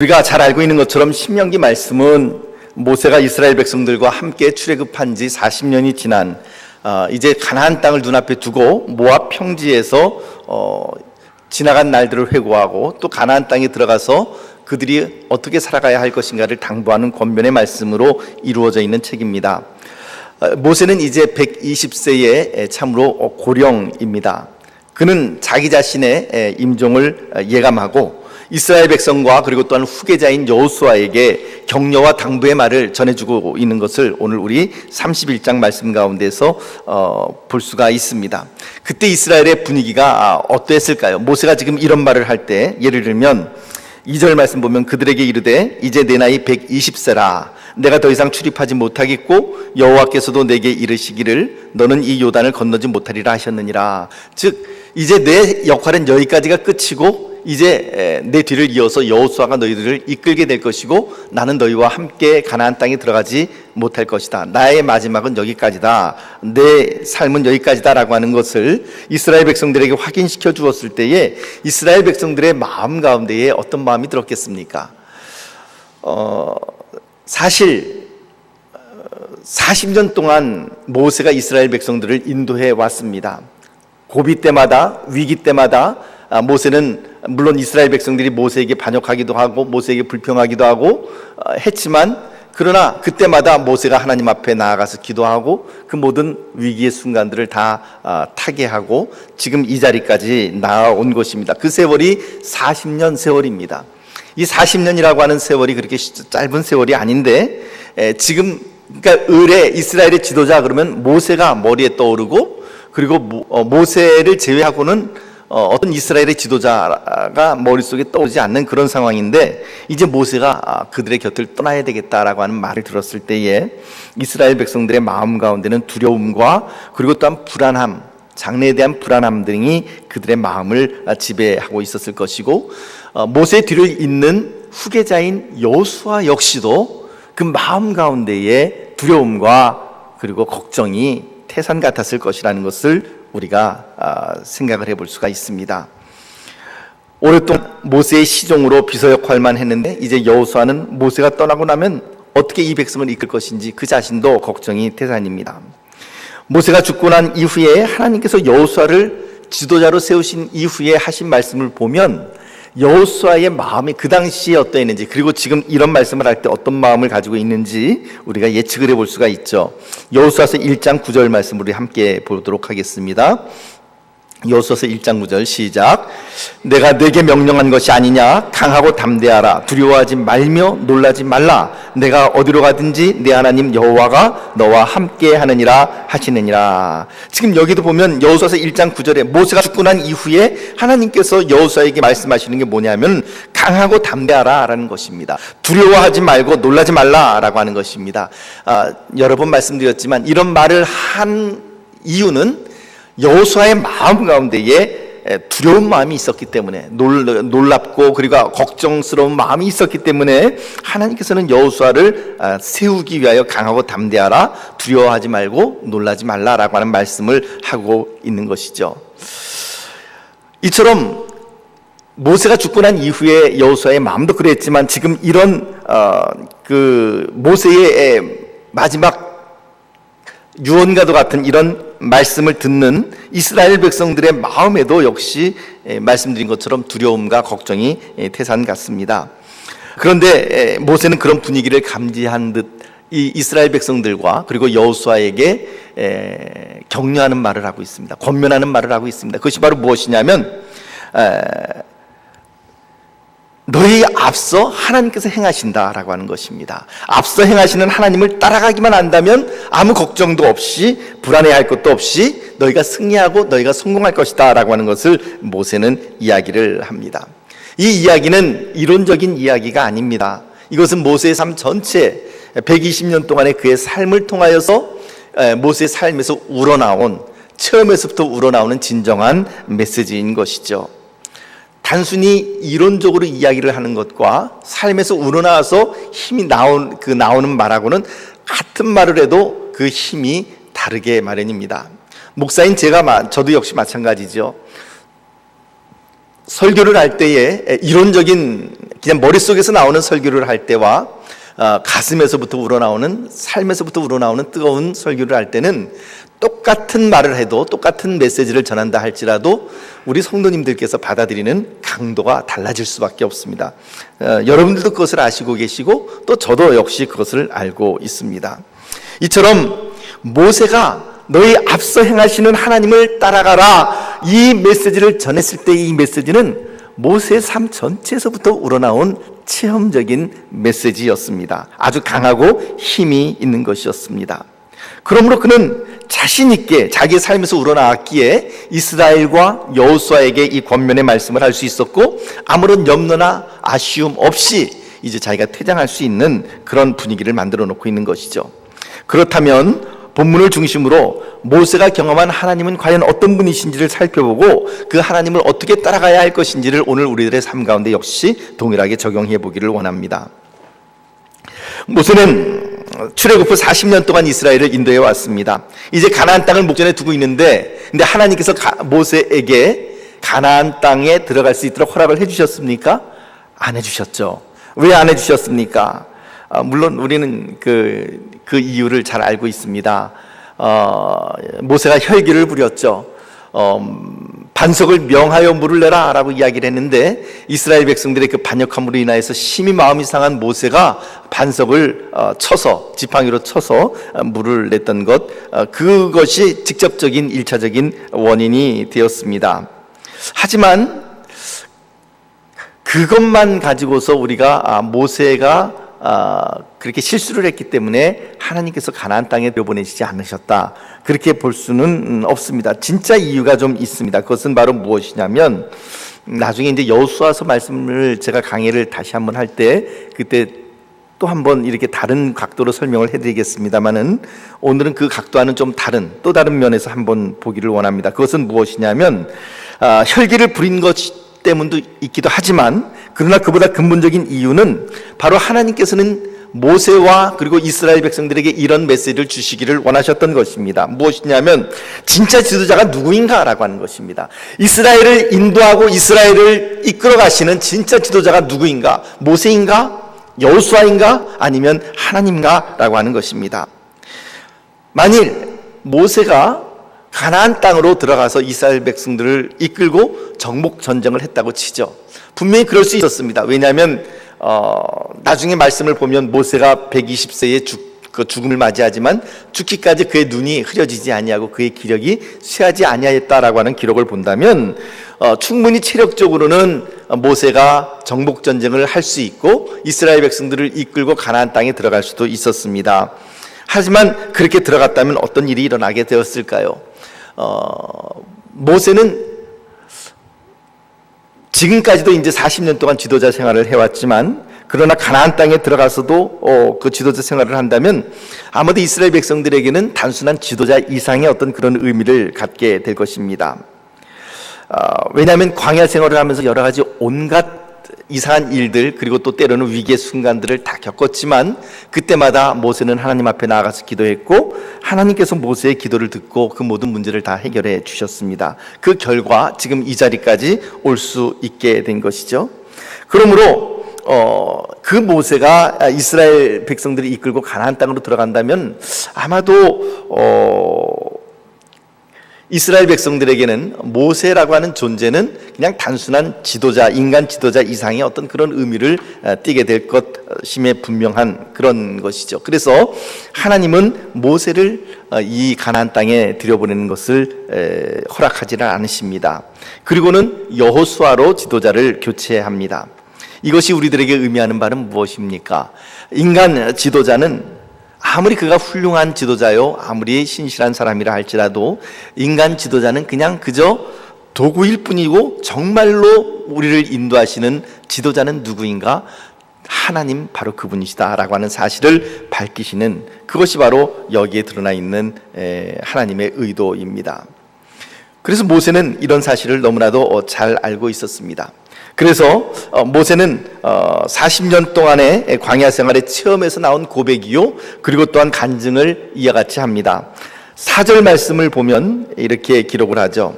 우리가 잘 알고 있는 것처럼 신명기 말씀은 모세가 이스라엘 백성들과 함께 출애굽한 지 40년이 지난 이제 가나안 땅을 눈앞에 두고 모압 평지에서 지나간 날들을 회고하고 또 가나안 땅에 들어가서 그들이 어떻게 살아가야 할 것인가를 당부하는 권면의 말씀으로 이루어져 있는 책입니다. 모세는 이제 120세의 참으로 고령입니다. 그는 자기 자신의 임종을 예감하고 이스라엘 백성과 그리고 또한 후계자인 여호수아에게 격려와 당부의 말을 전해주고 있는 것을 오늘 우리 31장 말씀 가운데서 볼 수가 있습니다. 그때 이스라엘의 분위기가 어떠했을까요? 모세가 지금 이런 말을 할 때 예를 들면 2절 말씀 보면 그들에게 이르되 이제 내 나이 120세라 내가 더 이상 출입하지 못하겠고 여호와께서도 내게 이르시기를 너는 이 요단을 건너지 못하리라 하셨느니라. 즉 이제 내 역할은 여기까지가 끝이고 이제 내 뒤를 이어서 여호수아가 너희들을 이끌게 될 것이고 나는 너희와 함께 가나안 땅에 들어가지 못할 것이다. 나의 마지막은 여기까지다. 내 삶은 여기까지다 라고 하는 것을 이스라엘 백성들에게 확인시켜 주었을 때에 이스라엘 백성들의 마음 가운데에 어떤 마음이 들었겠습니까? 사실 40년 동안 모세가 이스라엘 백성들을 인도해 왔습니다. 고비 때마다 위기 때마다 모세는 물론 이스라엘 백성들이 모세에게 반역하기도 하고 모세에게 불평하기도 하고 했지만 그러나 그때마다 모세가 하나님 앞에 나아가서 기도하고 그 모든 위기의 순간들을 다 타개하고 지금 이 자리까지 나아온 것입니다. 그 세월이 40년 세월입니다. 이 40년이라고 하는 세월이 그렇게 짧은 세월이 아닌데 지금 그러니까 이스라엘의 지도자 그러면 모세가 머리에 떠오르고 그리고 모세를 제외하고는 어떤 이스라엘의 지도자가 머릿속에 떠오르지 않는 그런 상황인데 이제 모세가 그들의 곁을 떠나야 되겠다라고 하는 말을 들었을 때에 이스라엘 백성들의 마음 가운데는 두려움과 그리고 또한 불안함, 장래에 대한 불안함 등이 그들의 마음을 지배하고 있었을 것이고 모세의 뒤를 잇는 후계자인 여호수아 역시도 그 마음 가운데에 두려움과 그리고 걱정이 태산 같았을 것이라는 것을 우리가 생각을 해볼 수가 있습니다. 오랫동안 모세의 시종으로 비서 역할만 했는데 이제 여호수아는 모세가 떠나고 나면 어떻게 이 백성을 이끌 것인지 그 자신도 걱정이 태산입니다. 모세가 죽고 난 이후에 하나님께서 여호수아를 지도자로 세우신 이후에 하신 말씀을 보면 여호수아의 마음이 그 당시에 어떠했는지 그리고 지금 이런 말씀을 할 때 어떤 마음을 가지고 있는지 우리가 예측을 해볼 수가 있죠. 여호수아서 1장 9절 말씀 우리 함께 보도록 하겠습니다. 여호수아서 1장 9절 시작. 내가 네게 명령한 것이 아니냐 강하고 담대하라 두려워하지 말며 놀라지 말라 내가 어디로 가든지 내 하나님 여호와가 너와 함께 하느니라 하시느니라. 지금 여기도 보면 여호수아서 1장 9절에 모세가 죽고 난 이후에 하나님께서 여호수아에게 말씀하시는 게 뭐냐면 강하고 담대하라 라는 것입니다. 두려워하지 말고 놀라지 말라 라고 하는 것입니다. 여러 번 말씀드렸지만 이런 말을 한 이유는 여호수아의 마음 가운데에 두려운 마음이 있었기 때문에 놀랍고 그리고 걱정스러운 마음이 있었기 때문에 하나님께서는 여호수아를 세우기 위하여 강하고 담대하라 두려워하지 말고 놀라지 말라라고 하는 말씀을 하고 있는 것이죠. 이처럼 모세가 죽고 난 이후에 여호수아의 마음도 그랬지만 지금 이런 모세의 마지막 유언과도 같은 이런 말씀을 듣는 이스라엘 백성들의 마음에도 역시 말씀드린 것처럼 두려움과 걱정이 태산 같습니다. 그런데 모세는 그런 분위기를 감지한 듯 이 이스라엘 백성들과 그리고 여호수아에게 격려하는 말을 하고 있습니다. 권면하는 말을 하고 있습니다. 그것이 바로 무엇이냐면 너희 앞서 하나님께서 행하신다라고 하는 것입니다. 앞서 행하시는 하나님을 따라가기만 한다면 아무 걱정도 없이 불안해할 것도 없이 너희가 승리하고 너희가 성공할 것이다 라고 하는 것을 모세는 이야기를 합니다. 이 이야기는 이론적인 이야기가 아닙니다. 이것은 모세의 삶 전체 120년 동안의 그의 삶을 통하여서 모세의 삶에서 우러나온 처음에서부터 우러나오는 진정한 메시지인 것이죠. 단순히 이론적으로 이야기를 하는 것과 삶에서 우러나와서 힘이 나오는 말하고는 같은 말을 해도 그 힘이 다르게 마련입니다. 목사인 저도 역시 마찬가지죠. 설교를 할 때에 이론적인 그냥 머릿속에서 나오는 설교를 할 때와 가슴에서부터 우러나오는, 삶에서부터 우러나오는 뜨거운 설교를 할 때는 똑같은 말을 해도, 똑같은 메시지를 전한다 할지라도 우리 성도님들께서 받아들이는 강도가 달라질 수밖에 없습니다. 여러분들도 그것을 아시고 계시고 또 저도 역시 그것을 알고 있습니다. 이처럼 모세가 너희 앞서 행하시는 하나님을 따라가라, 이 메시지를 전했을 때 이 메시지는 모세의 삶 전체에서부터 우러나온 체험적인 메시지였습니다. 아주 강하고 힘이 있는 것이었습니다. 그러므로 그는 자신 있게 자기의 삶에서 우러나왔기에 이스라엘과 여호수아에게 이 권면의 말씀을 할 수 있었고, 아무런 염려나 아쉬움 없이 이제 자기가 퇴장할 수 있는 그런 분위기를 만들어 놓고 있는 것이죠. 그렇다면 본문을 중심으로 모세가 경험한 하나님은 과연 어떤 분이신지를 살펴보고 그 하나님을 어떻게 따라가야 할 것인지를 오늘 우리들의 삶 가운데 역시 동일하게 적용해 보기를 원합니다. 모세는 출애굽 후 40년 동안 이스라엘을 인도해 왔습니다. 이제 가나안 땅을 목전에 두고 있는데, 근데 하나님께서 모세에게 가나안 땅에 들어갈 수 있도록 허락을 해주셨습니까? 안 해주셨죠. 왜 안 해주셨습니까? 물론 우리는 그 이유를 잘 알고 있습니다. 모세가 혈기를 부렸죠. 반석을 명하여 물을 내라 라고 이야기를 했는데, 이스라엘 백성들의 그 반역함으로 인하여서 심히 마음이 상한 모세가 반석을 쳐서, 지팡이로 쳐서 물을 냈던 것, 그것이 직접적인 1차적인 원인이 되었습니다. 하지만 그것만 가지고서 우리가 모세가 그렇게 실수를 했기 때문에 하나님께서 가나안 땅에 들여보내시지 않으셨다, 그렇게 볼 수는 없습니다. 진짜 이유가 좀 있습니다. 그것은 바로 무엇이냐면, 나중에 이제 여호수아서 말씀을 제가 강의를 다시 한번 할 때 그때 또 한번 이렇게 다른 각도로 설명을 해드리겠습니다만은, 오늘은 그 각도와는 좀 다른, 또 다른 면에서 한번 보기를 원합니다. 그것은 무엇이냐면, 혈기를 부린 것 때문도 있기도 하지만, 그러나 그보다 근본적인 이유는 바로 하나님께서는 모세와 그리고 이스라엘 백성들에게 이런 메시지를 주시기를 원하셨던 것입니다. 무엇이냐면, 진짜 지도자가 누구인가 라고 하는 것입니다. 이스라엘을 인도하고 이스라엘을 이끌어 가시는 진짜 지도자가 누구인가? 모세인가? 여호수아인가? 아니면 하나님인가? 라고 하는 것입니다. 만일 모세가 가나안 땅으로 들어가서 이스라엘 백성들을 이끌고 정복 전쟁을 했다고 치죠. 분명히 그럴 수 있었습니다. 왜냐하면 나중에 말씀을 보면 모세가 120세에 죽음을 맞이하지만 죽기까지 그의 눈이 흐려지지 아니하고 그의 기력이 쇠하지 아니하였다라고 하는 기록을 본다면 충분히 체력적으로는 모세가 정복 전쟁을 할 수 있고 이스라엘 백성들을 이끌고 가나안 땅에 들어갈 수도 있었습니다. 하지만 그렇게 들어갔다면 어떤 일이 일어나게 되었을까요? 모세는 지금까지도 이제 40년 동안 지도자 생활을 해왔지만, 그러나 가나안 땅에 들어가서도 그 지도자 생활을 한다면 아마도 이스라엘 백성들에게는 단순한 지도자 이상의 어떤 그런 의미를 갖게 될 것입니다. 왜냐하면 광야 생활을 하면서 여러 가지 온갖 이상한 일들, 그리고 또 때로는 위기의 순간들을 다 겪었지만, 그때마다 모세는 하나님 앞에 나아가서 기도했고 하나님께서 모세의 기도를 듣고 그 모든 문제를 다 해결해 주셨습니다. 그 결과 지금 이 자리까지 올 수 있게 된 것이죠. 그러므로 그 모세가 이스라엘 백성들이 이끌고 가나안 땅으로 들어간다면 아마도 이스라엘 백성들에게는 모세라고 하는 존재는 그냥 단순한 지도자, 인간 지도자 이상의 어떤 그런 의미를 띠게 될 것임에 분명한 그런 것이죠. 그래서 하나님은 모세를 이 가나안 땅에 들여보내는 것을 허락하지는 않으십니다. 그리고는 여호수아로 지도자를 교체합니다. 이것이 우리들에게 의미하는 바는 무엇입니까? 인간 지도자는 아무리 그가 훌륭한 지도자요, 아무리 신실한 사람이라 할지라도 인간 지도자는 그냥 그저 도구일 뿐이고, 정말로 우리를 인도하시는 지도자는 누구인가? 하나님, 바로 그분이시다 라고 하는 사실을 밝히시는, 그것이 바로 여기에 드러나 있는 하나님의 의도입니다. 그래서 모세는 이런 사실을 너무나도 잘 알고 있었습니다. 그래서 모세는 40년 동안의 광야 생활의 체험에서 나온 고백이요, 그리고 또한 간증을 이와 같이 합니다. 4절 말씀을 보면 이렇게 기록을 하죠.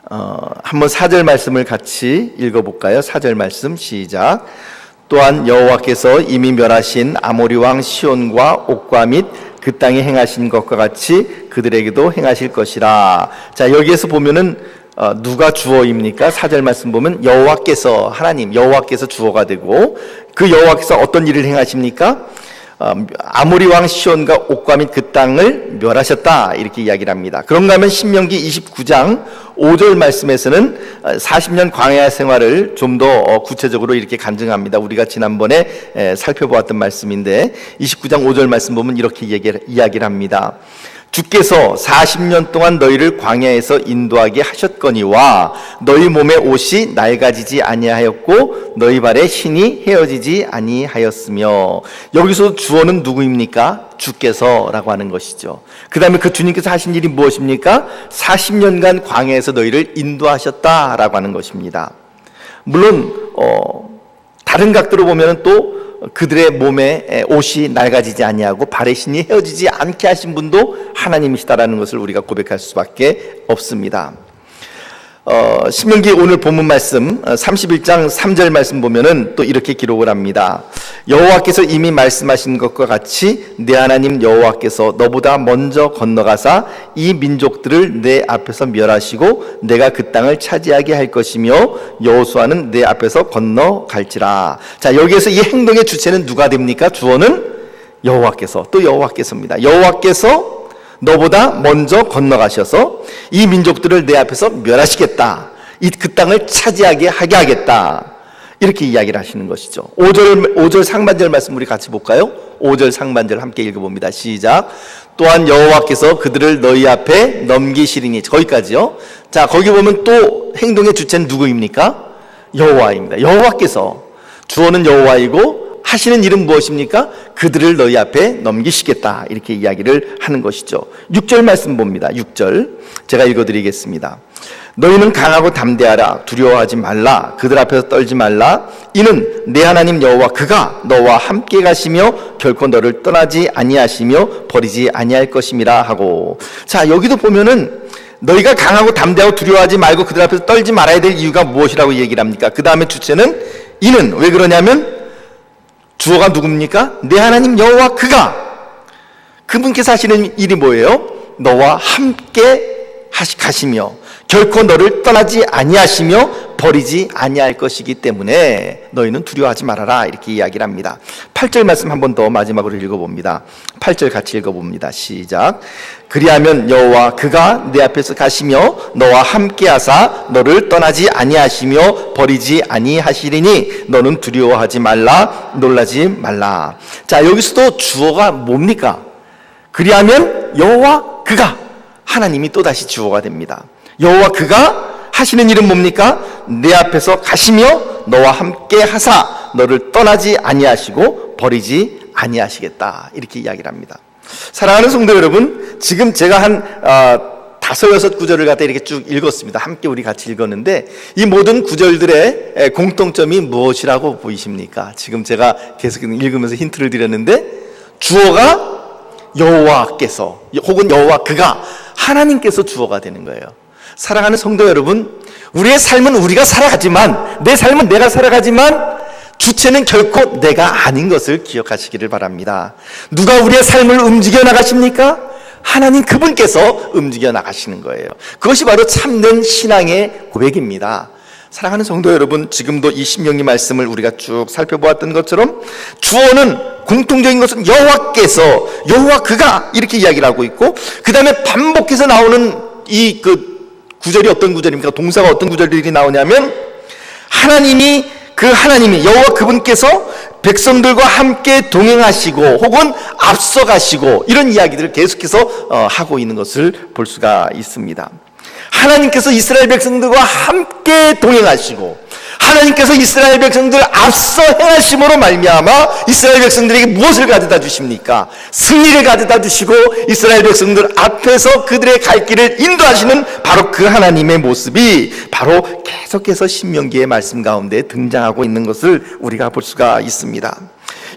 한번 4절 말씀을 같이 읽어볼까요? 4절 말씀 시작. 또한 여호와께서 이미 멸하신 아모리 왕 시온과 옥과 및 그 땅에 행하신 것과 같이 그들에게도 행하실 것이라. 자, 여기에서 보면은 누가 주어입니까? 4절 말씀 보면 여호와께서, 하나님 여호와께서 주어가 되고, 그 여호와께서 어떤 일을 행하십니까? 아모리 왕 시온과 옥과 및 그 땅을 멸하셨다, 이렇게 이야기를 합니다. 그런가 하면 신명기 29장 5절 말씀에서는 40년 광야 생활을 좀 더 구체적으로 이렇게 간증합니다. 우리가 지난번에 살펴보았던 말씀인데 29장 5절 말씀 보면 이렇게 이야기를 합니다. 주께서 40년 동안 너희를 광야에서 인도하게 하셨거니와 너희 몸의 옷이 낡아지지 아니하였고 너희 발의 신이 헤어지지 아니하였으며. 여기서 주어는 누구입니까? 주께서라고 하는 것이죠. 그 다음에 그 주님께서 하신 일이 무엇입니까? 40년간 광야에서 너희를 인도하셨다라고 하는 것입니다. 물론 다른 각도로 보면 또 그들의 몸에 옷이 낡아지지 아니하고 발의 신이 헤어지지 않게 하신 분도 하나님이시다라는 것을 우리가 고백할 수밖에 없습니다. 신명기 오늘 본문 말씀 31장 3절 말씀 보면은 또 이렇게 기록을 합니다. 여호와께서 이미 말씀하신 것과 같이 내 하나님 여호와께서 너보다 먼저 건너가사 이 민족들을 내 앞에서 멸하시고 내가 그 땅을 차지하게 할 것이며 여호수아는 내 앞에서 건너갈지라. 자, 여기에서 이 행동의 주체는 누가 됩니까? 주어는 여호와께서, 또 여호와께서입니다. 여호와께서 너보다 먼저 건너가셔서 이 민족들을 내 앞에서 멸하시겠다, 그 땅을 차지하게 하겠다, 이렇게 이야기를 하시는 것이죠. 5절 상반절 말씀 우리 같이 볼까요? 5절 상반절 함께 읽어봅니다. 시작. 또한 여호와께서 그들을 너희 앞에 넘기시리니. 거기까지요. 자, 거기 보면 또 행동의 주체는 누구입니까? 여호와입니다. 여호와께서, 주어는 여호와이고 하시는 일은 무엇입니까? 그들을 너희 앞에 넘기시겠다, 이렇게 이야기를 하는 것이죠. 6절 말씀 봅니다. 6절 제가 읽어드리겠습니다. 너희는 강하고 담대하라. 두려워하지 말라. 그들 앞에서 떨지 말라. 이는 내 하나님 여호와 그가 너와 함께 가시며 결코 너를 떠나지 아니하시며 버리지 아니할 것임이라 하고. 자, 여기도 보면은 너희가 강하고 담대하고 두려워하지 말고 그들 앞에서 떨지 말아야 될 이유가 무엇이라고 얘기를 합니까? 그 다음에 주체는 이는, 왜 그러냐면 주어가 누굽니까? 내 하나님 여호와 그가, 그분께서 하시는 일이 뭐예요? 너와 함께 가시며 결코 너를 떠나지 아니하시며 버리지 아니할 것이기 때문에 너희는 두려워하지 말아라, 이렇게 이야기를 합니다. 8절 말씀 한 번 더 마지막으로 읽어봅니다. 8절 같이 읽어봅니다. 시작. 그리하면 여호와 그가 내 앞에서 가시며 너와 함께하사 너를 떠나지 아니하시며 버리지 아니하시리니 너는 두려워하지 말라, 놀라지 말라. 자, 여기서도 주어가 뭡니까? 그리하면 여호와 그가, 하나님이 또다시 주어가 됩니다. 여호와 그가 하시는 일은 뭡니까? 내 앞에서 가시며 너와 함께 하사 너를 떠나지 아니하시고 버리지 아니하시겠다, 이렇게 이야기를 합니다. 사랑하는 성도 여러분, 지금 제가 한 5, 6 구절을 갖다 이렇게 쭉 읽었습니다. 함께 우리 같이 읽었는데 이 모든 구절들의 공통점이 무엇이라고 보이십니까? 지금 제가 계속 읽으면서 힌트를 드렸는데 주어가 여호와께서 혹은 여호와 그가, 하나님께서 주어가 되는 거예요. 사랑하는 성도 여러분, 우리의 삶은 우리가 살아가지만, 내 삶은 내가 살아가지만 주체는 결코 내가 아닌 것을 기억하시기를 바랍니다. 누가 우리의 삶을 움직여 나가십니까? 하나님 그분께서 움직여 나가시는 거예요. 그것이 바로 참된 신앙의 고백입니다. 사랑하는 성도 여러분, 지금도 이 신명기 말씀을 우리가 쭉 살펴보았던 것처럼 주어는, 공통적인 것은 여호와께서, 여호와 그가, 이렇게 이야기를 하고 있고, 그 다음에 반복해서 나오는 이 구절이 어떤 구절입니까? 동사가 어떤 구절들이 나오냐면 하나님이 여호와 그분께서 백성들과 함께 동행하시고 혹은 앞서가시고, 이런 이야기들을 계속해서 하고 있는 것을 볼 수가 있습니다. 하나님께서 이스라엘 백성들과 함께 동행하시고 하나님께서 이스라엘 백성들을 앞서 행하심으로 말미암아 이스라엘 백성들에게 무엇을 가져다 주십니까? 승리를 가져다 주시고 이스라엘 백성들 앞에서 그들의 갈 길을 인도하시는 바로 그 하나님의 모습이 바로 계속해서 신명기의 말씀 가운데 등장하고 있는 것을 우리가 볼 수가 있습니다.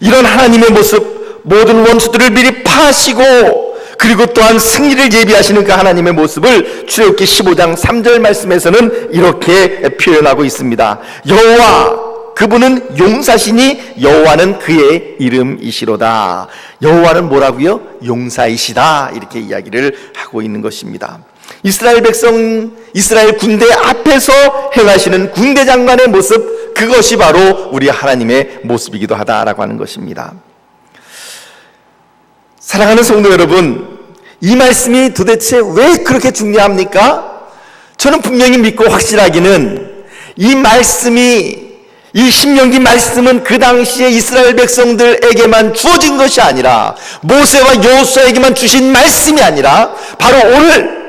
이런 하나님의 모습, 모든 원수들을 미리 파하시고 그리고 또한 승리를 예비하시는 그 하나님의 모습을 출애굽기 15장 3절 말씀에서는 이렇게 표현하고 있습니다. 여호와 그분은 용사시니 여호와는 그의 이름이시로다. 여호와는 뭐라고요? 용사이시다. 이렇게 이야기를 하고 있는 것입니다. 이스라엘 백성, 이스라엘 군대 앞에서 행하시는 군대 장관의 모습, 그것이 바로 우리 하나님의 모습이기도 하다라고 하는 것입니다. 사랑하는 성도 여러분, 이 말씀이 도대체 왜 그렇게 중요합니까? 저는 분명히 믿고 확신하기는 이 말씀이, 이 신명기 말씀은 그 당시에 이스라엘 백성들에게만 주어진 것이 아니라 모세와 여호수아에게만 주신 말씀이 아니라 바로 오늘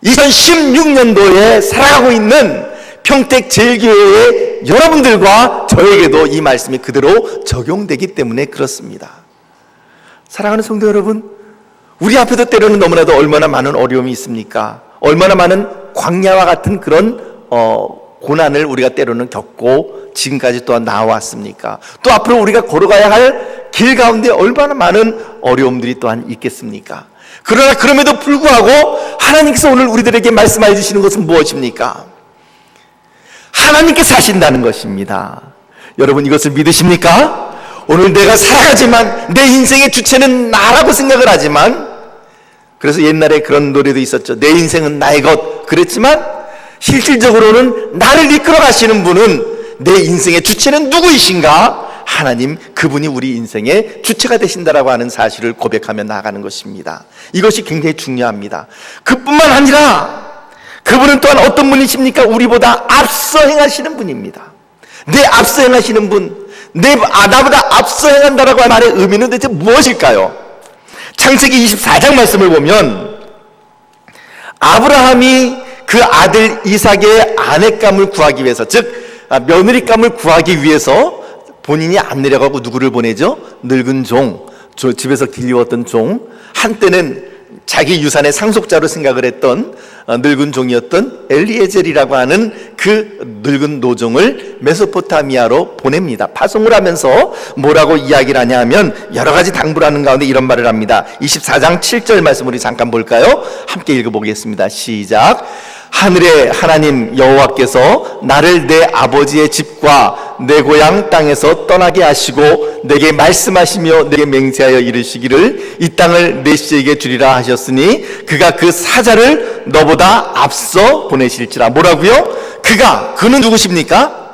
2016년도에 살아가고 있는 평택제일교회의 여러분들과 저에게도 이 말씀이 그대로 적용되기 때문에 그렇습니다. 사랑하는 성도 여러분, 우리 앞에도 때로는 너무나도 얼마나 많은 어려움이 있습니까? 얼마나 많은 광야와 같은 그런 고난을 우리가 때로는 겪고 지금까지 또한 나와왔습니까? 또 앞으로 우리가 걸어가야 할 길 가운데 얼마나 많은 어려움들이 또한 있겠습니까? 그러나 그럼에도 불구하고 하나님께서 오늘 우리들에게 말씀해 주시는 것은 무엇입니까? 하나님께서 하신다는 것입니다. 여러분, 이것을 믿으십니까? 오늘 내가 살아가지만 내 인생의 주체는 나라고 생각을 하지만, 그래서 옛날에 그런 노래도 있었죠. 내 인생은 나의 것. 그랬지만 실질적으로는 나를 이끌어 가시는 분은, 내 인생의 주체는 누구이신가? 하나님, 그분이 우리 인생의 주체가 되신다라고 하는 사실을 고백하며 나아가는 것입니다. 이것이 굉장히 중요합니다. 그뿐만 아니라 그분은 또한 어떤 분이십니까? 우리보다 앞서 행하시는 분입니다. 내 앞서 행하시는 분, 나보다 앞서 행한다라고 하는 말의 의미는 대체 무엇일까요? 창세기 24장 말씀을 보면 아브라함이 그 아들 이삭의 아내감을 구하기 위해서, 즉 며느리감을 구하기 위해서 본인이 안 내려가고 누구를 보내죠? 늙은 종, 집에서 길리웠던 종, 한때는 자기 유산의 상속자로 생각을 했던 늙은 종이었던 엘리에젤이라고 하는 그 늙은 노종을 메소포타미아로 보냅니다. 파송을 하면서 뭐라고 이야기를 하냐 하면 여러 가지 당부를 하는 가운데 이런 말을 합니다. 24장 7절 말씀 우리 잠깐 볼까요? 함께 읽어보겠습니다. 시작. 하늘의 하나님 여호와께서 나를 내 아버지의 집과 내 고향 땅에서 떠나게 하시고 내게 말씀하시며 내게 맹세하여 이르시기를 이 땅을 내 씨에게 주리라 하셨으니 그가 그 사자를 너보다 앞서 보내실지라. 뭐라고요? 그는 누구십니까?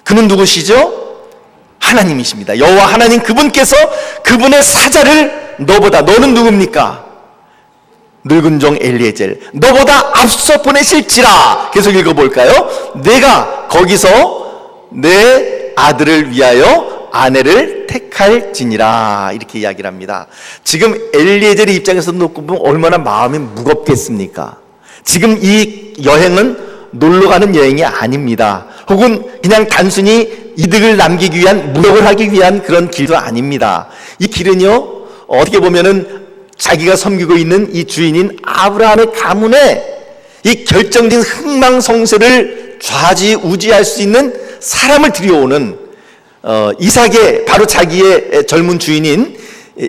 그는 누구시죠? 하나님이십니다. 여호와 하나님, 그분께서 그분의 사자를 너보다, 너는 누굽니까? 늙은 종 엘리에젤, 너보다 앞서 보내실지라. 계속 읽어볼까요? 내가 거기서 내 아들을 위하여 아내를 택할지니라. 이렇게 이야기를 합니다. 지금 엘리에젤의 입장에서 놓고 보면 얼마나 마음이 무겁겠습니까? 지금 이 여행은 놀러 가는 여행이 아닙니다. 혹은 그냥 단순히 이득을 남기기 위한, 무역을 하기 위한 그런 길도 아닙니다. 이 길은요, 어떻게 보면은 자기가 섬기고 있는 이 주인인 아브라함의 가문에 이 결정된 흥망성쇠를 좌지우지할 수 있는 사람을 들여오는 이삭의, 바로 자기의 젊은 주인인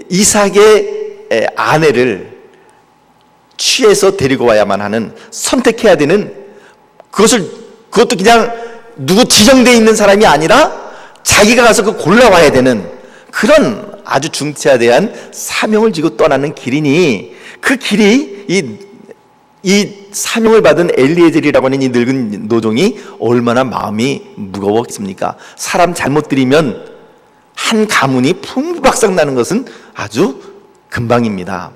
이삭의 아내를 취해서 데리고 와야만 하는, 선택해야 되는, 그것도 그냥 누구 지정되어 있는 사람이 아니라 자기가 가서 그 골라와야 되는 그런 아주 중차대한 사명을 지고 떠나는 길이니, 그 길이 이 사명을 받은 엘리에젤이라고 하는 이 늙은 노종이 얼마나 마음이 무거웠습니까? 사람 잘못 들이면 한 가문이 풍부박상 나는 것은 아주 금방입니다.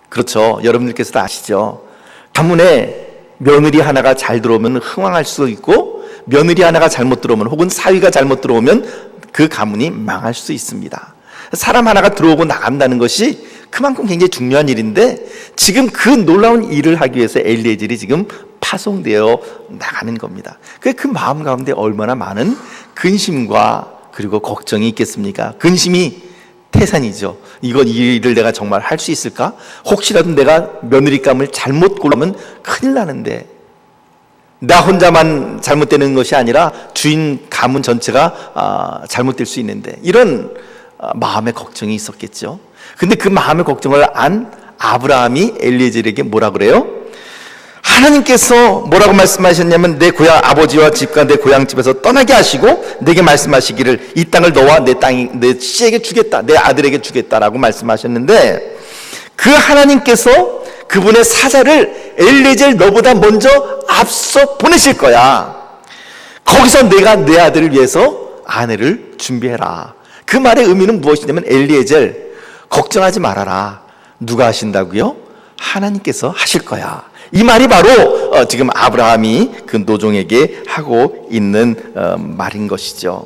그렇죠. 여러분들께서도 아시죠. 가문에 며느리 하나가 잘 들어오면 흥왕할 수도 있고, 며느리 하나가 잘못 들어오면, 혹은 사위가 잘못 들어오면 그 가문이 망할 수 있습니다. 사람 하나가 들어오고 나간다는 것이 그만큼 굉장히 중요한 일인데, 지금 그 놀라운 일을 하기 위해서 엘리에젤이 지금 파송되어 나가는 겁니다. 그 마음 가운데 얼마나 많은 근심과 그리고 걱정이 있겠습니까? 근심이 태산이죠. 이 일을 내가 정말 할 수 있을까? 혹시라도 내가 며느리감을 잘못 고르면 큰일 나는데, 나 혼자만 잘못되는 것이 아니라 주인 가문 전체가 잘못될 수 있는데, 이런 마음의 걱정이 있었겠죠. 근데 그 마음의 걱정을 안 아브라함이 엘리에젤에게 뭐라 그래요? 하나님께서 뭐라고 말씀하셨냐면 내 고향 아버지와 집과 내 고향집에서 떠나게 하시고 내게 말씀하시기를 이 땅을 너와 내 씨에게 주겠다, 내 아들에게 주겠다라고 말씀하셨는데, 그 하나님께서 그분의 사자를 엘리에젤 너보다 먼저 앞서 보내실 거야. 거기서 내가 내 아들을 위해서 아내를 준비해라. 그 말의 의미는 무엇이냐면 엘리에젤 걱정하지 말아라. 누가 하신다고요? 하나님께서 하실 거야. 이 말이 바로 지금 아브라함이 그 노종에게 하고 있는 말인 것이죠.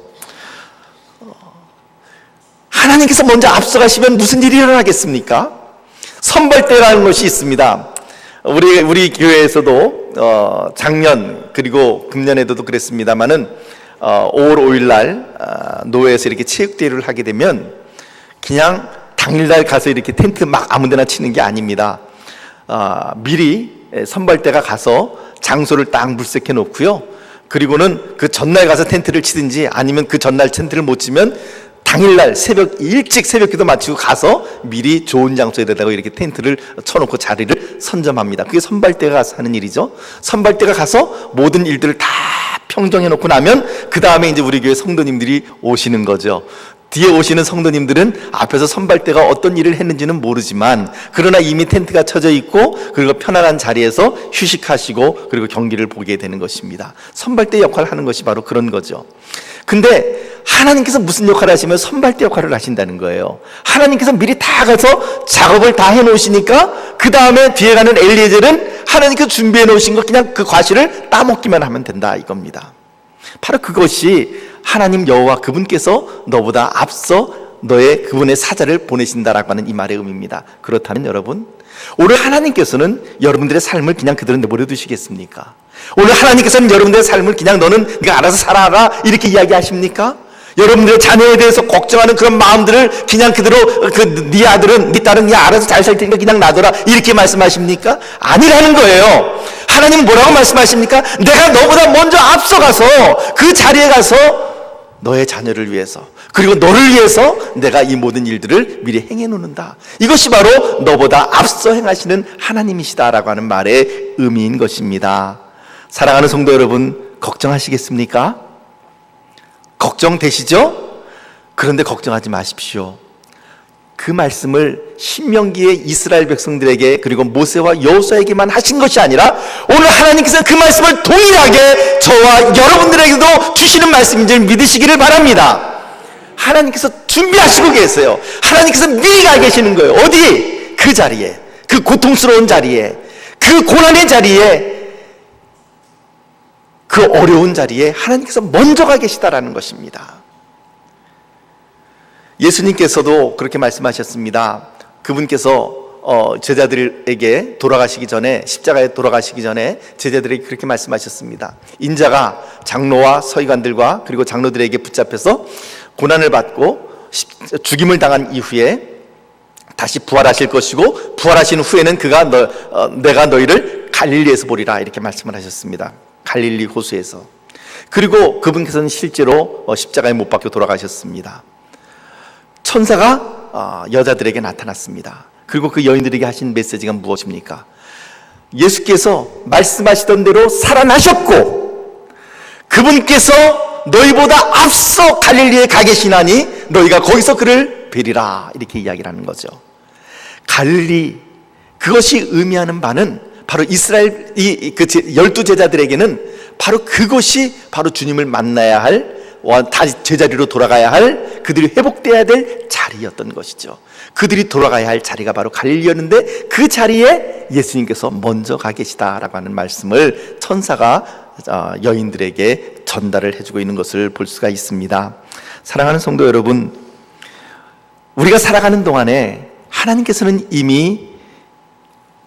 하나님께서 먼저 앞서가시면 무슨 일이 일어나겠습니까? 선발대라는 것이 있습니다. 우리 교회에서도 작년 그리고 금년에도 그랬습니다마는 5월 5일 날 노회에서 이렇게 체육대회를 하게 되면 그냥 당일날 가서 이렇게 텐트 막 아무데나 치는 게 아닙니다. 미리 선발대가 가서 장소를 딱 물색해 놓고요. 그리고는 그 전날 가서 텐트를 치든지 아니면 그 전날 텐트를 못 치면 당일날 일찍 새벽기도 마치고 가서 미리 좋은 장소에다가 이렇게 텐트를 쳐놓고 자리를 선점합니다. 그게 선발대가 가서 하는 일이죠. 선발대가 가서 모든 일들을 다 평정해 놓고 나면 그 다음에 이제 우리 교회 성도님들이 오시는 거죠. 뒤에 오시는 성도님들은 앞에서 선발대가 어떤 일을 했는지는 모르지만 그러나 이미 텐트가 쳐져 있고 그리고 편안한 자리에서 휴식하시고 그리고 경기를 보게 되는 것입니다. 선발대 역할을 하는 것이 바로 그런 거죠. 근데 하나님께서 무슨 역할을 하시면 선발대 역할을 하신다는 거예요. 하나님께서 미리 다 가서 작업을 다 해놓으시니까 그 다음에 뒤에 가는 엘리에젤은 하나님께서 준비해 놓으신 거 그냥 그 과실을 따먹기만 하면 된다 이겁니다. 바로 그것이 하나님 여호와 그분께서 너보다 앞서 너의 그분의 사자를 보내신다라고 하는 이 말의 의미입니다. 그렇다면 여러분, 오늘 하나님께서는 여러분들의 삶을 그냥 그대로 내버려 두시겠습니까? 오늘 하나님께서는 여러분들의 삶을 그냥 너는 네가 알아서 살아라 이렇게 이야기하십니까? 여러분들의 자녀에 대해서 걱정하는 그런 마음들을 그냥 그대로 네 아들은 네 딸은 네 알아서 잘 살 테니까 그냥 놔둬라 이렇게 말씀하십니까? 아니라는 거예요. 하나님은 뭐라고 말씀하십니까? 내가 너보다 먼저 앞서가서 그 자리에 가서 너의 자녀를 위해서 그리고 너를 위해서 내가 이 모든 일들을 미리 행해 놓는다. 이것이 바로 너보다 앞서 행하시는 하나님이시다라고 하는 말의 의미인 것입니다. 사랑하는 성도 여러분, 걱정하시겠습니까? 걱정되시죠? 그런데 걱정하지 마십시오. 그 말씀을 신명기의 이스라엘 백성들에게 그리고 모세와 여호수아에게만 하신 것이 아니라 오늘 하나님께서 그 말씀을 동일하게 저와 여러분들에게도 주시는 말씀인 줄 믿으시기를 바랍니다. 하나님께서 준비하시고 계세요. 하나님께서 미리 가 계시는 거예요. 어디? 그 자리에, 그 고통스러운 자리에, 그 고난의 자리에, 그 어려운 자리에 하나님께서 먼저 가 계시다라는 것입니다. 예수님께서도 그렇게 말씀하셨습니다. 그분께서 제자들에게 돌아가시기 전에, 십자가에 돌아가시기 전에 제자들에게 그렇게 말씀하셨습니다. 인자가 장로와 서기관들과 그리고 장로들에게 붙잡혀서 고난을 받고 죽임을 당한 이후에 다시 부활하실 것이고 부활하신 후에는 내가 너희를 갈릴리에서 보리라 이렇게 말씀을 하셨습니다. 갈릴리 호수에서. 그리고 그분께서는 실제로 십자가에 못 박혀 돌아가셨습니다. 천사가 여자들에게 나타났습니다. 그리고 그 여인들에게 하신 메시지가 무엇입니까? 예수께서 말씀하시던 대로 살아나셨고 그분께서 너희보다 앞서 갈릴리에 가 계시나니 너희가 거기서 그를 뵈리라 이렇게 이야기를 하는 거죠. 갈릴리, 그것이 의미하는 바는 바로 이스라엘 그 12제자들에게는 바로 그것이 바로 주님을 만나야 할, 다시 제자리로 돌아가야 할, 그들이 회복돼야 될 자리였던 것이죠. 그들이 돌아가야 할 자리가 바로 갈릴리였는데 그 자리에 예수님께서 먼저 가 계시다라고 하는 말씀을 천사가 여인들에게 전달을 해주고 있는 것을 볼 수가 있습니다. 사랑하는 성도 여러분, 우리가 살아가는 동안에 하나님께서는 이미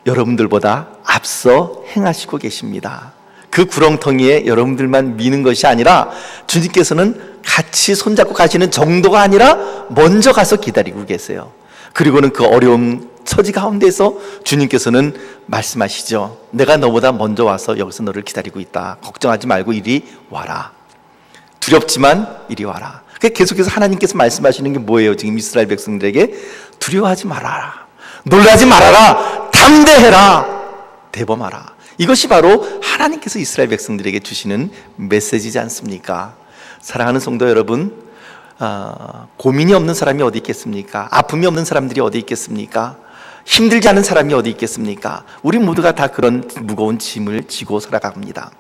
여러분들보다 앞서 행하시고 계십니다. 그 구렁텅이에 여러분들만 미는 것이 아니라 주님께서는 같이 손잡고 가시는 정도가 아니라 먼저 가서 기다리고 계세요. 그리고는 그 어려운 처지 가운데서 주님께서는 말씀하시죠. 내가 너보다 먼저 와서 여기서 너를 기다리고 있다. 걱정하지 말고 이리 와라. 두렵지만 이리 와라. 계속해서 하나님께서 말씀하시는 게 뭐예요? 지금 이스라엘 백성들에게 두려워하지 말아라, 놀라지 말아라, 담대해라, 대범하라. 이것이 바로 하나님께서 이스라엘 백성들에게 주시는 메시지지 않습니까? 사랑하는 성도 여러분, 고민이 없는 사람이 어디 있겠습니까? 아픔이 없는 사람들이 어디 있겠습니까? 힘들지 않은 사람이 어디 있겠습니까? 우리 모두가 다 그런 무거운 짐을 지고 살아갑니다.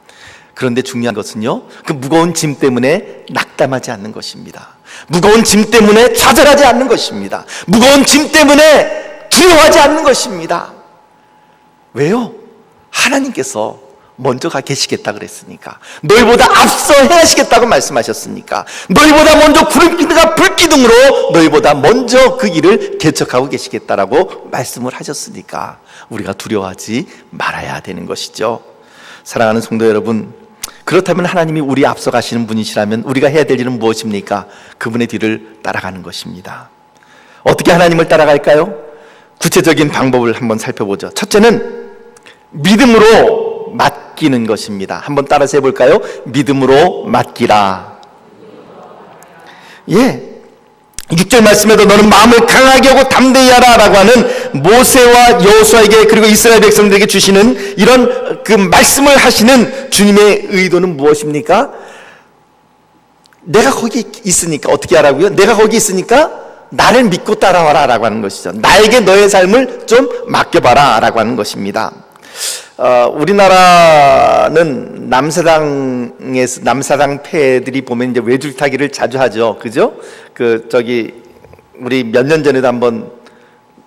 그런데 중요한 것은요, 그 무거운 짐 때문에 낙담하지 않는 것입니다. 무거운 짐 때문에 좌절하지 않는 것입니다. 무거운 짐 때문에 두려워하지 않는 것입니다. 왜요? 하나님께서 먼저 가 계시겠다 그랬으니까, 너희보다 앞서 행하시겠다고 말씀하셨으니까, 너희보다 먼저 구름기둥과 불기둥으로 너희보다 먼저 그 일을 개척하고 계시겠다라고 말씀을 하셨으니까 우리가 두려워하지 말아야 되는 것이죠. 사랑하는 성도 여러분, 그렇다면 하나님이 우리 앞서 가시는 분이시라면 우리가 해야 될 일은 무엇입니까? 그분의 뒤를 따라가는 것입니다. 어떻게 하나님을 따라갈까요? 구체적인 방법을 한번 살펴보죠. 첫째는 믿음으로 맡기는 것입니다. 한번 따라서 해볼까요? 믿음으로 맡기라. 6절 말씀에도 너는 마음을 강하게 하고 담대히 하라 라고 하는 모세와 여호수아에게, 그리고 이스라엘 백성들에게 주시는 이런 그 말씀을 하시는 주님의 의도는 무엇입니까? 내가 거기 있으니까 어떻게 하라고요? 내가 거기 있으니까 나를 믿고 따라와라 라고 하는 것이죠. 나에게 너의 삶을 좀 맡겨봐라 라고 하는 것입니다. 우리나라는 남사당 패들이 보면 이제 외줄타기를 자주 하죠, 그죠? 우리 몇 년 전에도 한번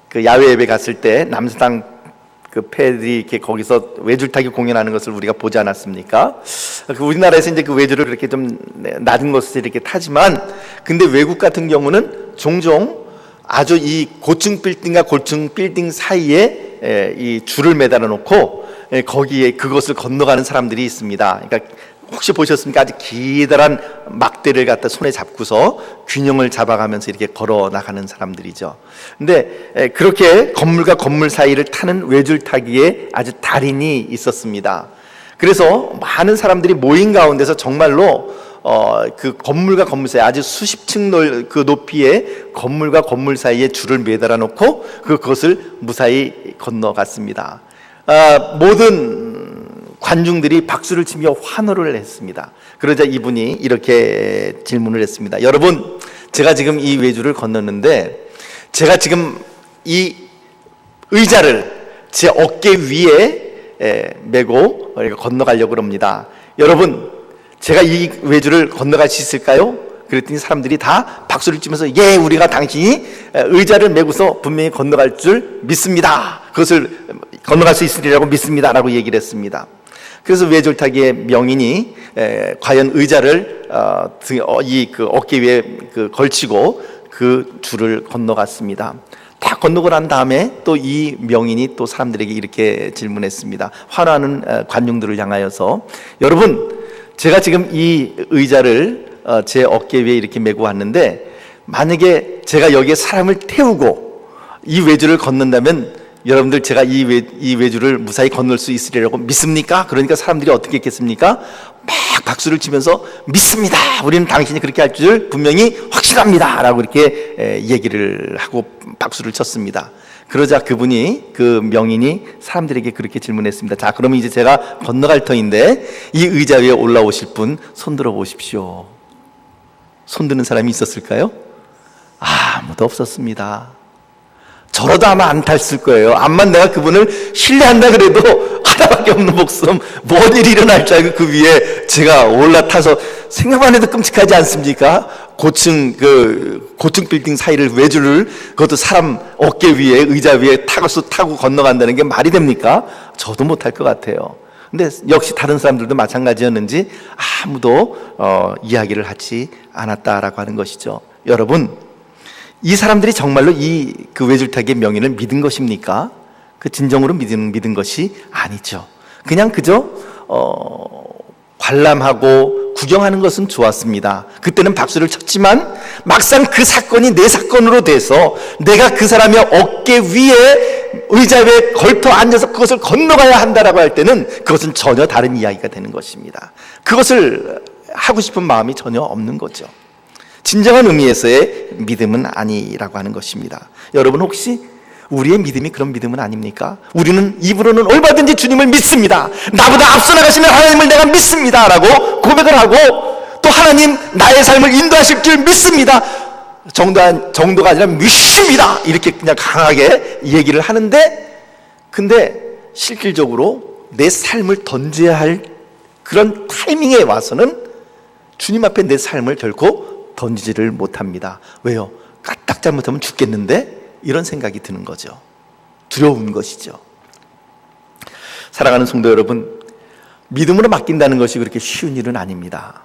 그 야외 예배 갔을 때 남사당 그 패들이 이렇게 거기서 외줄타기 공연하는 것을 우리가 보지 않았습니까? 우리나라에서 이제 그 외줄을 그렇게 좀 낮은 곳에서 이렇게 타지만, 근데 외국 같은 경우는 종종 아주 이 고층 빌딩과 고층 빌딩 사이에 이 줄을 매달아 놓고 거기에 그것을 건너가는 사람들이 있습니다. 그러니까 혹시 보셨습니까? 아주 기다란 막대를 갖다 손에 잡고서 균형을 잡아가면서 이렇게 걸어 나가는 사람들이죠. 근데 그렇게 건물과 건물 사이를 타는 외줄타기에 아주 달인이 있었습니다. 그래서 많은 사람들이 모인 가운데서 정말로 그 건물과 건물 사이, 아주 수십 층 그 높이의 건물과 건물 사이에 줄을 매달아 놓고 그것을 무사히 건너갔습니다. 모든 관중들이 박수를 치며 환호를 했습니다. 그러자 이분이 이렇게 질문을 했습니다. 여러분, 제가 지금 이 외줄을 건넜는데 제가 지금 이 의자를 제 어깨 위에 메고 건너가려고 합니다. 여러분, 제가 이 외줄을 건너갈 수 있을까요? 그랬더니 사람들이 다 박수를 치면서 예, 우리가 당신이 의자를 메고서 분명히 건너갈 줄 믿습니다. 그것을 건너갈 수 있으리라고 믿습니다 라고 얘기를 했습니다. 그래서 외줄타기의 명인이 과연 의자를 그 어깨 위에 걸치고 그 줄을 건너갔습니다. 다 건너고 난 다음에 또 이 명인이 또 사람들에게 이렇게 질문했습니다. 환호하는 관중들을 향하여서, 여러분, 제가 지금 이 의자를 제 어깨 위에 이렇게 메고 왔는데, 만약에 제가 여기에 사람을 태우고 이 외줄을 건넌다면 여러분들 제가 이 외줄을 무사히 건널 수 있으리라고 믿습니까? 그러니까 사람들이 어떻게 했겠습니까? 막 박수를 치면서 믿습니다, 우리는 당신이 그렇게 할 줄 분명히 확실합니다 라고 이렇게 얘기를 하고 박수를 쳤습니다. 그러자 그 명인이 사람들에게 그렇게 질문했습니다. 자, 그러면 이제 제가 건너갈 터인데 이 의자 위에 올라오실 분 손 들어 보십시오. 손 드는 사람이 있었을까요? 아무도 없었습니다. 저러다 아마 안 탔을 거예요. 암만 내가 그분을 신뢰한다 그래도 하나밖에 없는 목숨, 뭔 일이 일어날 줄 알고 그 위에 제가 올라타서, 생각만 해도 끔찍하지 않습니까? 고층 빌딩 사이를 외줄을, 그것도 사람 어깨 위에, 의자 위에 타고 건너간다는 게 말이 됩니까? 저도 못할 것 같아요. 근데 역시 다른 사람들도 마찬가지였는지 아무도 이야기를 하지 않았다라고 하는 것이죠. 여러분, 이 사람들이 정말로 그 외줄타기의 명인을 믿은 것입니까? 그 진정으로 믿은 것이 아니죠. 그냥 그저 관람하고 구경하는 것은 좋았습니다. 그때는 박수를 쳤지만 막상 그 사건이 내 사건으로 돼서 내가 그 사람의 어깨 위에, 의자 위에 걸터 앉아서 그것을 건너가야 한다라고 할 때는 그것은 전혀 다른 이야기가 되는 것입니다. 그것을 하고 싶은 마음이 전혀 없는 거죠. 진정한 의미에서의 믿음은 아니라고 하는 것입니다. 여러분, 혹시 우리의 믿음이 그런 믿음은 아닙니까? 우리는 입으로는 얼마든지 주님을 믿습니다. 나보다 앞서 나가시는 하나님을 내가 믿습니다 라고 고백을 하고, 또 하나님 나의 삶을 인도하실 줄 믿습니다, 정도가 아니라 믿습니다, 이렇게 그냥 강하게 얘기를 하는데, 근데 실질적으로 내 삶을 던져야 할 그런 타이밍에 와서는 주님 앞에 내 삶을 결코 던지지를 못합니다. 왜요? 까딱 잘못하면 죽겠는데, 이런 생각이 드는 거죠. 두려운 것이죠. 사랑하는 성도 여러분, 믿음으로 맡긴다는 것이 그렇게 쉬운 일은 아닙니다.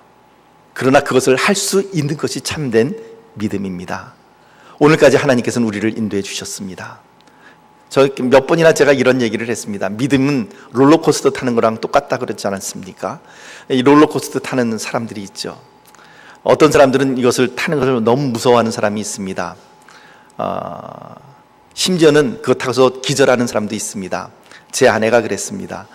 그러나 그것을 할 수 있는 것이 참된 믿음입니다. 오늘까지 하나님께서는 우리를 인도해 주셨습니다. 저 몇 번이나 제가 이런 얘기를 했습니다. 믿음은 롤러코스터 타는 거랑 똑같다 그러지 않았습니까? 이 롤러코스터 타는 사람들이 있죠. 어떤 사람들은 이것을 타는 것을 너무 무서워하는 사람이 있습니다. 심지어는 그것 타고서 기절하는 사람도 있습니다. 제 아내가 그랬습니다.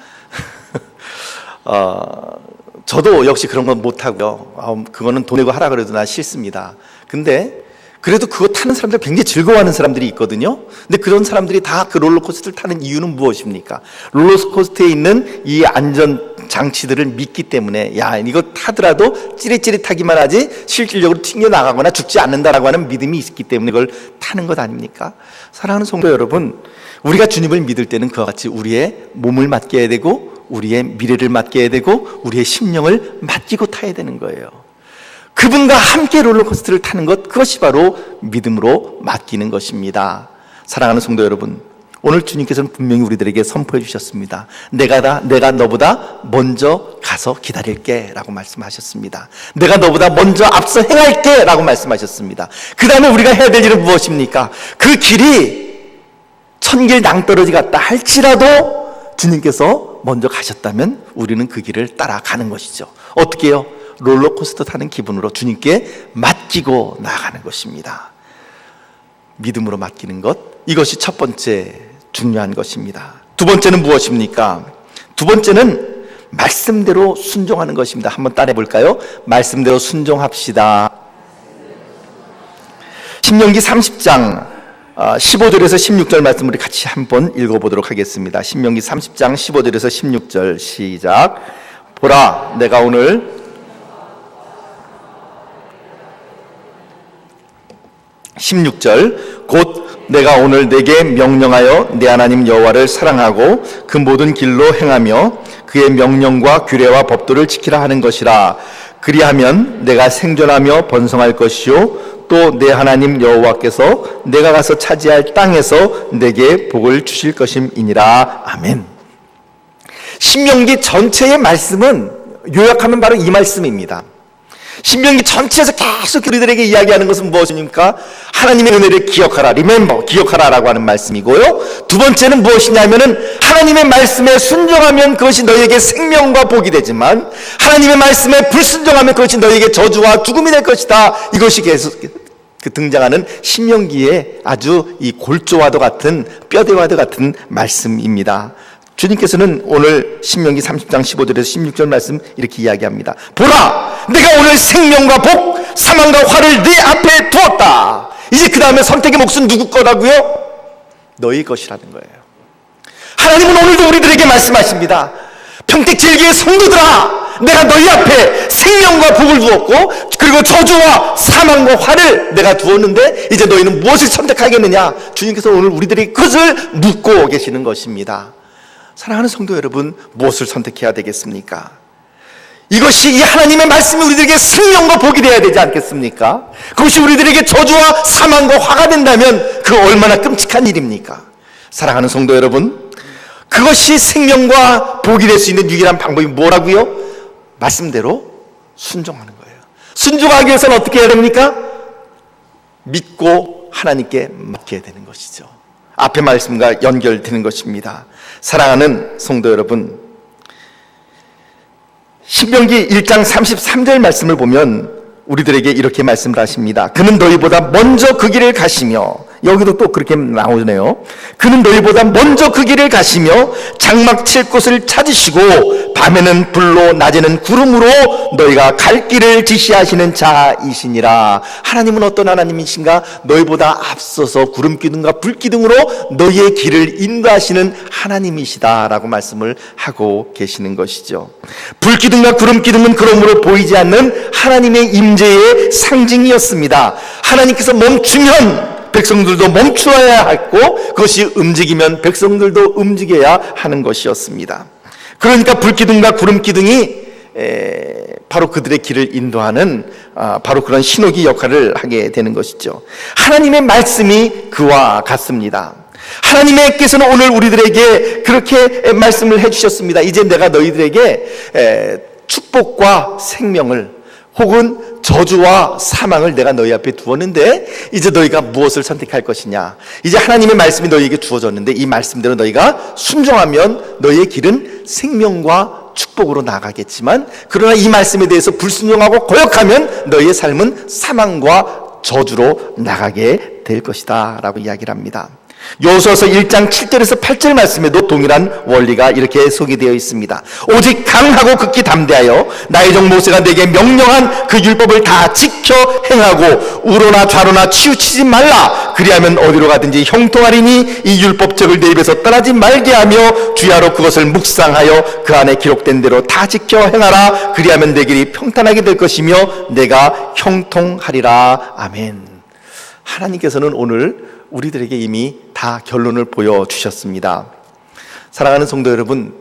저도 역시 그런 건 못하고요. 그거는 돈 내고 하라 그래도 나 싫습니다. 근데 그래도 그거 타는 사람들 굉장히 즐거워하는 사람들이 있거든요. 근데 그런 사람들이 다 그 롤러코스터를 타는 이유는 무엇입니까? 롤러코스터에 있는 이 안전 장치들을 믿기 때문에, 야, 이거 타더라도 찌릿찌릿하기만 하지 실질적으로 튕겨나가거나 죽지 않는다라고 하는 믿음이 있기 때문에 그걸 타는 것 아닙니까? 사랑하는 성도 여러분, 우리가 주님을 믿을 때는 그와 같이 우리의 몸을 맡겨야 되고, 우리의 미래를 맡겨야 되고, 우리의 심령을 맡기고 타야 되는 거예요. 그분과 함께 롤러코스터를 타는 것, 그것이 바로 믿음으로 맡기는 것입니다. 사랑하는 성도 여러분, 오늘 주님께서는 분명히 우리들에게 선포해 주셨습니다. 내가 너보다 먼저 가서 기다릴게 라고 말씀하셨습니다. 내가 너보다 먼저 앞서 행할게 라고 말씀하셨습니다. 그 다음에 우리가 해야 될 일은 무엇입니까? 그 길이 천길 낭떠러지 같다 할지라도 주님께서 먼저 가셨다면 우리는 그 길을 따라가는 것이죠. 어떻게 해요? 롤러코스터 타는 기분으로 주님께 맡기고 나아가는 것입니다. 믿음으로 맡기는 것, 이것이 첫 번째 중요한 것입니다. 두 번째는 무엇입니까? 두 번째는 말씀대로 순종하는 것입니다. 한번 따라해 볼까요? 말씀대로 순종합시다. 신명기 30장 15절에서 16절 말씀 우리 같이 한번 읽어보도록 하겠습니다. 신명기 30장 15절에서 16절 시작. 보라, 내가 오늘 16절 곧 내가 오늘 내게 명령하여 내 하나님 여호와를 사랑하고 그 모든 길로 행하며 그의 명령과 규례와 법도를 지키라 하는 것이라. 그리하면 내가 생존하며 번성할 것이요 또 내 하나님 여호와께서 내가 가서 차지할 땅에서 내게 복을 주실 것임이니라. 아멘. 신명기 전체의 말씀은 요약하면 바로 이 말씀입니다. 신명기 전체에서 계속 우리들에게 이야기하는 것은 무엇입니까? 하나님의 은혜를 기억하라, remember, 기억하라라고 하는 말씀이고요. 두 번째는 무엇이냐면은 하나님의 말씀에 순종하면 그것이 너희에게 생명과 복이 되지만 하나님의 말씀에 불순종하면 그것이 너희에게 저주와 죽음이 될 것이다. 이것이 계속 등장하는 신명기의 아주 이 골조와도 같은 뼈대와도 같은 말씀입니다. 주님께서는 오늘 신명기 30장 15절에서 16절 말씀 이렇게 이야기합니다. 보라, 내가 오늘 생명과 복, 사망과 화를 네 앞에 두었다. 이제 그 다음에 선택의 몫은 누구 거라고요? 너희 것이라는 거예요. 하나님은 오늘도 우리들에게 말씀하십니다. 평택제일교회 성도들아, 내가 너희 앞에 생명과 복을 두었고 그리고 저주와 사망과 화를 내가 두었는데 이제 너희는 무엇을 선택하겠느냐? 주님께서 오늘 우리들에게 그것을 묻고 계시는 것입니다. 사랑하는 성도 여러분, 무엇을 선택해야 되겠습니까? 이것이 이 하나님의 말씀이 우리들에게 생명과 복이 되어야 되지 않겠습니까? 그것이 우리들에게 저주와 사망과 화가 된다면 그 얼마나 끔찍한 일입니까? 사랑하는 성도 여러분, 그것이 생명과 복이 될 수 있는 유일한 방법이 뭐라고요? 말씀대로 순종하는 거예요. 순종하기 위해서는 어떻게 해야 됩니까? 믿고 하나님께 맡겨야 되는 것이죠. 앞의 말씀과 연결되는 것입니다. 사랑하는 성도 여러분, 신명기 1장 33절 말씀을 보면 우리들에게 이렇게 말씀을 하십니다. 그는 너희보다 먼저 그 길을 가시며 여기도 또 그렇게 나오네요. 그는 너희보다 먼저 그 길을 가시며 장막 칠 곳을 찾으시고 밤에는 불로 낮에는 구름으로 너희가 갈 길을 지시하시는 자이시니라. 하나님은 어떤 하나님이신가? 너희보다 앞서서 구름 기둥과 불 기둥으로 너희의 길을 인도하시는 하나님이시다라고 말씀을 하고 계시는 것이죠. 불 기둥과 구름 기둥은 그러므로 보이지 않는 하나님의 임재의 상징이었습니다. 하나님께서 멈추면 백성들도 멈추어야 했고, 그것이 움직이면 백성들도 움직여야 하는 것이었습니다. 그러니까 불기둥과 구름기둥이 바로 그들의 길을 인도하는 바로 그런 신호기 역할을 하게 되는 것이죠. 하나님의 말씀이 그와 같습니다. 하나님께서는 오늘 우리들에게 그렇게 말씀을 해주셨습니다. 이제 내가 너희들에게 축복과 생명을, 혹은 저주와 사망을 내가 너희 앞에 두었는데 이제 너희가 무엇을 선택할 것이냐. 이제 하나님의 말씀이 너희에게 주어졌는데 이 말씀대로 너희가 순종하면 너희의 길은 생명과 축복으로 나가겠지만, 그러나 이 말씀에 대해서 불순종하고 거역하면 너희의 삶은 사망과 저주로 나가게 될 것이다 라고 이야기를 합니다. 여호수아서 1장 7절에서 8절 말씀에도 동일한 원리가 이렇게 소개되어 있습니다. 오직 강하고 극히 담대하여 나의 종 모세가 내게 명령한 그 율법을 다 지켜 행하고 우로나 좌로나 치우치지 말라. 그리하면 어디로 가든지 형통하리니 이 율법책을 내 입에서 떠나지 말게 하며 주야로 그것을 묵상하여 그 안에 기록된 대로 다 지켜 행하라. 그리하면 내 길이 평탄하게 될 것이며 내가 형통하리라. 아멘. 하나님께서는 오늘 우리들에게 이미 다 결론을 보여주셨습니다. 사랑하는 성도 여러분,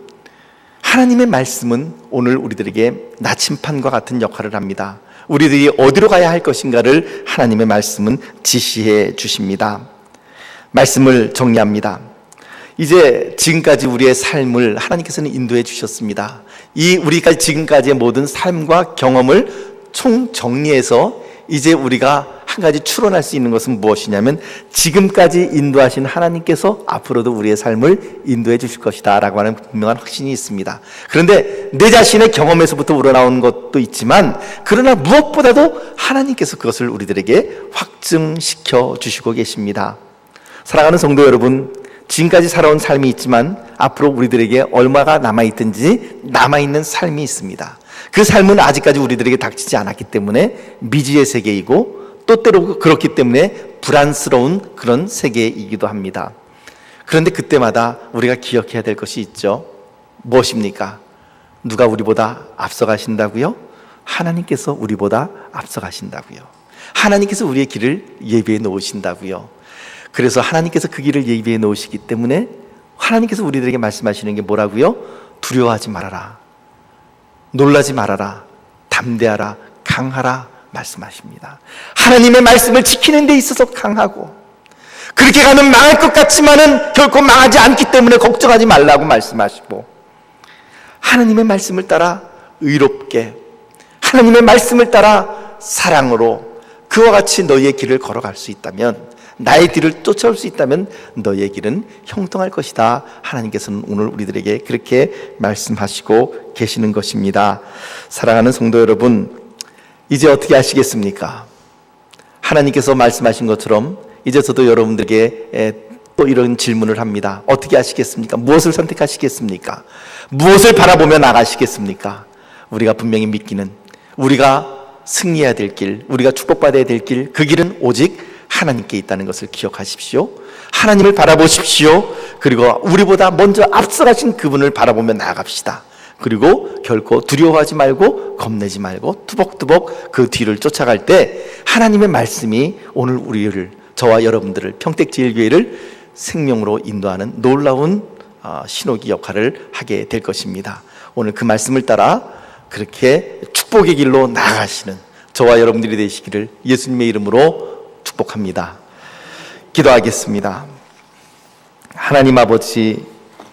하나님의 말씀은 오늘 우리들에게 나침판과 같은 역할을 합니다. 우리들이 어디로 가야 할 것인가를 하나님의 말씀은 지시해 주십니다. 말씀을 정리합니다. 이제 지금까지 우리의 삶을 하나님께서는 인도해 주셨습니다. 이 우리가 지금까지의 모든 삶과 경험을 총정리해서 이제 우리가 한 가지 추론할 수 있는 것은 무엇이냐면, 지금까지 인도하신 하나님께서 앞으로도 우리의 삶을 인도해 주실 것이다 라고 하는 분명한 확신이 있습니다. 그런데 내 자신의 경험에서부터 우러나오는 것도 있지만, 그러나 무엇보다도 하나님께서 그것을 우리들에게 확증시켜 주시고 계십니다. 사랑하는 성도 여러분, 지금까지 살아온 삶이 있지만 앞으로 우리들에게 얼마가 남아있든지 남아있는 삶이 있습니다. 그 삶은 아직까지 우리들에게 닥치지 않았기 때문에 미지의 세계이고, 또 때로 그렇기 때문에 불안스러운 그런 세계이기도 합니다. 그런데 그때마다 우리가 기억해야 될 것이 있죠. 무엇입니까? 누가 우리보다 앞서가신다고요? 하나님께서 우리보다 앞서가신다고요. 하나님께서 우리의 길을 예비해 놓으신다고요. 그래서 하나님께서 그 길을 예비해 놓으시기 때문에 하나님께서 우리들에게 말씀하시는 게 뭐라고요? 두려워하지 말아라, 놀라지 말아라, 담대하라, 강하라 말씀하십니다. 하나님의 말씀을 지키는 데 있어서 강하고, 그렇게 가면 망할 것 같지만은 결코 망하지 않기 때문에 걱정하지 말라고 말씀하시고, 하나님의 말씀을 따라 의롭게, 하나님의 말씀을 따라 사랑으로 그와 같이 너희의 길을 걸어갈 수 있다면, 나의 뒤를 쫓아올 수 있다면 너희의 길은 형통할 것이다. 하나님께서는 오늘 우리들에게 그렇게 말씀하시고 계시는 것입니다. 사랑하는 성도 여러분, 이제 어떻게 하시겠습니까? 하나님께서 말씀하신 것처럼 이제 저도 여러분들에게 또 이런 질문을 합니다. 어떻게 하시겠습니까? 무엇을 선택하시겠습니까? 무엇을 바라보며 나가시겠습니까? 우리가 분명히 믿기는, 우리가 승리해야 될 길, 우리가 축복받아야 될 길, 그 길은 오직 하나님께 있다는 것을 기억하십시오. 하나님을 바라보십시오. 그리고 우리보다 먼저 앞서가신 그분을 바라보며 나아갑시다. 그리고 결코 두려워하지 말고 겁내지 말고 투벅투벅 그 뒤를 쫓아갈 때 하나님의 말씀이 오늘 우리를, 저와 여러분들을, 평택제일교회를 생명으로 인도하는 놀라운 신호기 역할을 하게 될 것입니다. 오늘 그 말씀을 따라 그렇게 축복의 길로 나아가시는 저와 여러분들이 되시기를 예수님의 이름으로 축복합니다. 기도하겠습니다. 하나님 아버지,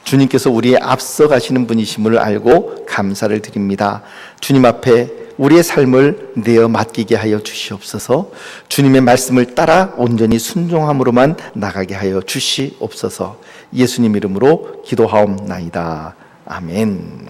주님께서 우리의 앞서 가시는 분이심을 알고 감사를 드립니다. 주님 앞에 우리의 삶을 내어 맡기게 하여 주시옵소서. 주님의 말씀을 따라 온전히 순종함으로만 나가게 하여 주시옵소서. 예수님 이름으로 기도하옵나이다. 아멘.